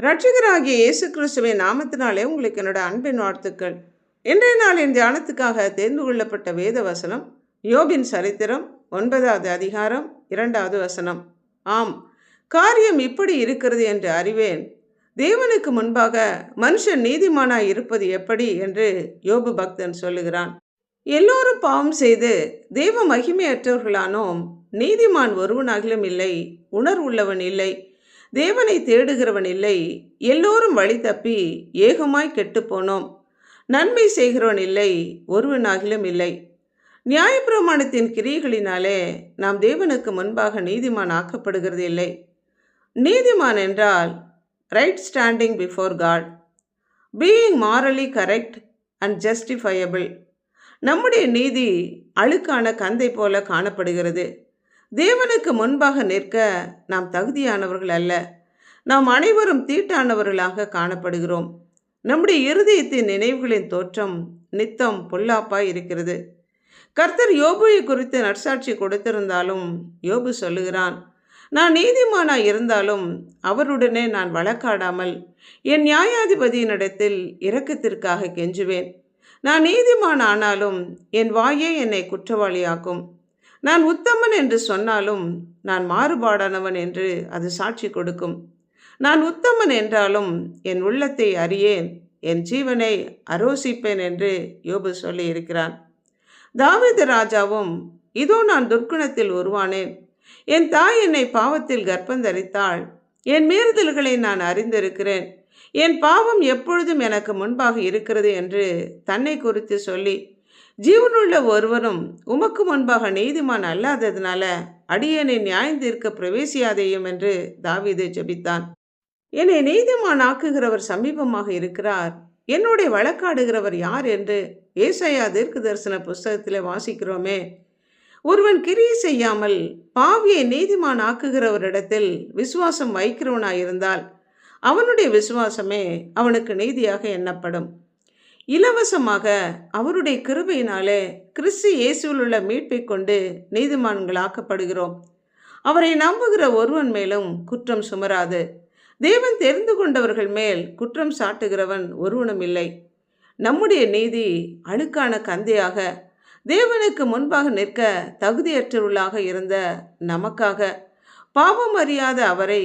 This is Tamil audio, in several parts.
இரட்சகராகிய இயேசு கிறிஸ்துவின் நாமத்தினாலே உங்களுக்கு என்னோட அன்பின் வாழ்த்துக்கள். இன்றைய நாளின் தியானத்துக்காக தேர்ந்து கொள்ளப்பட்ட வேத வசனம் யோபின் சரித்திரம் 9வது அதிகாரம் 2வது வசனம். ஆம், காரியம் இப்படி இருக்கிறது என்று அறிவேன், தேவனுக்கு முன்பாக மனுஷன் நீதிமானாய் இருப்பது எப்படி என்று யோபு பக்தன் சொல்லுகிறான். எல்லோரும் பாவம் செய்து தேவ மகிமையற்றவர்களானோம், நீதிமான் ஒருவனாகிலும் இல்லை, உணர்வுள்ளவன் இல்லை, தேவனை தேடுகிறவன் இல்லை, எல்லோரும் வழி தப்பி ஏகமாய் கெட்டுப்போனோம், நன்மை செய்கிறவன் இல்லை, ஒருவனாகிலும் இல்லை. நியாயப்பிரமாணத்தின் கிரியைகளினாலே நாம் தேவனுக்கு முன்பாக நீதிமான் ஆக்கப்படுகிறது இல்லை. நீதிமான் என்றால் right standing before God, being morally correct and justifiable. நம்முடைய நீதி அழுக்கான கந்தை போல காணப்படுகிறது. தேவனுக்கு முன்பாக நிற்க நாம் தகுதியானவர்கள் அல்ல. நாம் அனைவரும் தீட்டானவர்களாக காணப்படுகிறோம். நம்முடைய இருதயத்தின் நினைவுகளின் தோற்றம் நித்தம் பொல்லாப்பாய் இருக்கிறது. கர்த்தர் யோபுவை குறித்து நற்சாட்சி கொடுத்திருந்தாலும் யோபு சொல்லுகிறான், நான் நீதிமானாய் இருந்தாலும் அவருடனே நான் வழக்காடாமல் என் நியாயாதிபதியினிடத்தில் இரக்கத்திற்காக கெஞ்சுவேன். நான் நீதிமான் ஆனாலும் என் வாயே என்னை குற்றவாளியாக்கும். நான் உத்தமன் என்று சொன்னாலும் நான் மாறுபாடானவன் என்று அது சாட்சி கொடுக்கும். நான் உத்தமன் என்றாலும் என் உள்ளத்தை அறியேன், என் ஜீவனை அரோசிப்பேன் என்று யோபு சொல்லி இருக்கிறான். தாவீது ராஜாவும், இதோ நான் துர்க்குணத்தில் உருவானேன், என் தாய் என்னை பாவத்தில் கர்ப்பந்தரித்தாள், என் மீறுதல்களை நான் அறிந்திருக்கிறேன், என் பாவம் எப்பொழுதும் எனக்கு முன்பாக இருக்கிறது என்று தன்னை குறித்து சொல்லி, ஜீவனுள்ள ஒருவரும் உமக்கு முன்பாக நீதிமான் அல்லாததினால அடியேனை நியாயந்தீர்க்க பிரவேசியாதேயும் என்று தாவீது ஜெபித்தான். என்னை நீதிமான் ஆக்குகிறவர் சமீபமாக இருக்கிறார், என்னுடைய வழக்காடுகிறவர் யார் என்று ஏசாயா தீர்க்க தரிசன புஸ்தகத்திலே வாசிக்கிறோமே. ஒருவன் கிரியை செய்யாமல் பாவியை நீதிமான் ஆக்குகிறவரிடத்தில் விசுவாசம் வைக்கிறவனாயிருந்தால் அவனுடைய விசுவாசமே அவனுக்கு நீதியாக எண்ணப்படும். இலவசமாக அவருடைய கிருபையினாலே கிறிஸ்து இயேசுவில் உள்ள மீட்பை கொண்டு நீதிமான்களாக்கப்படுகிறோம். அவரை நம்புகிற ஒருவன் மேலும் குற்றம் சுமராது. தேவன் தெரிந்து கொண்டவர்கள் மேல் குற்றம் சாட்டுகிறவன் ஒருவனும் இல்லை. நம்முடைய நீதி அழுக்கான கந்தையாக தேவனுக்கு முன்பாக நிற்க தகுதியற்றவர்களாக இருந்த நமக்காக பாவம் அறியாத அவரை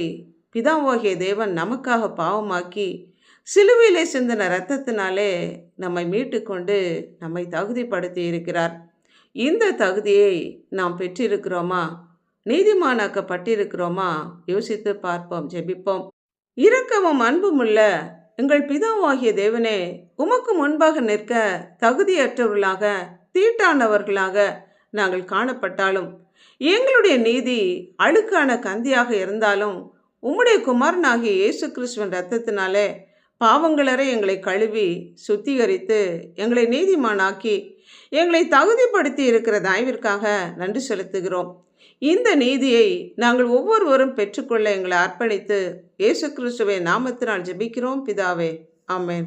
பிதாவாகிய தேவன் நமக்காக பாவமாக்கி சிலுவையிலே சிந்தின இரத்தத்தினாலே நம்மை மீட்டு கொண்டு நம்மை தகுதிப்படுத்தி இருக்கிறார். இந்த தகுதியை நாம் பெற்றிருக்கிறோமா? நீதிமானாக்கப்பட்டிருக்கிறோமா? யோசித்து பார்ப்போம், ஜெபிப்போம். இரக்கமும் அன்புமுள்ள எங்கள் பிதாவாகிய தேவனே, உமக்கு முன்பாக நிற்க தகுதியற்றவர்களாக தீட்டானவர்களாக நாங்கள் காணப்பட்டாலும், எங்களுடைய நீதி அழுக்கான கந்தியாக இருந்தாலும் உம்முடைய குமாரனாகிய இயேசு கிறிஸ்துவின் இரத்தத்தினாலே பாவங்களரை எங்களை கழுவி சுத்திகரித்து எங்களை நீதிமானாக்கி எங்களை தகுதிப்படுத்தி இருக்கிற தயவிற்காக நன்றி செலுத்துகிறோம். இந்த நீதியை நாங்கள் ஒவ்வொருவரும் பெற்றுக்கொள்ள எங்களை அர்ப்பணித்து இயேசு கிறிஸ்துவின் நாமத்தினால் ஜெபிக்கிறோம் பிதாவே, ஆமென்.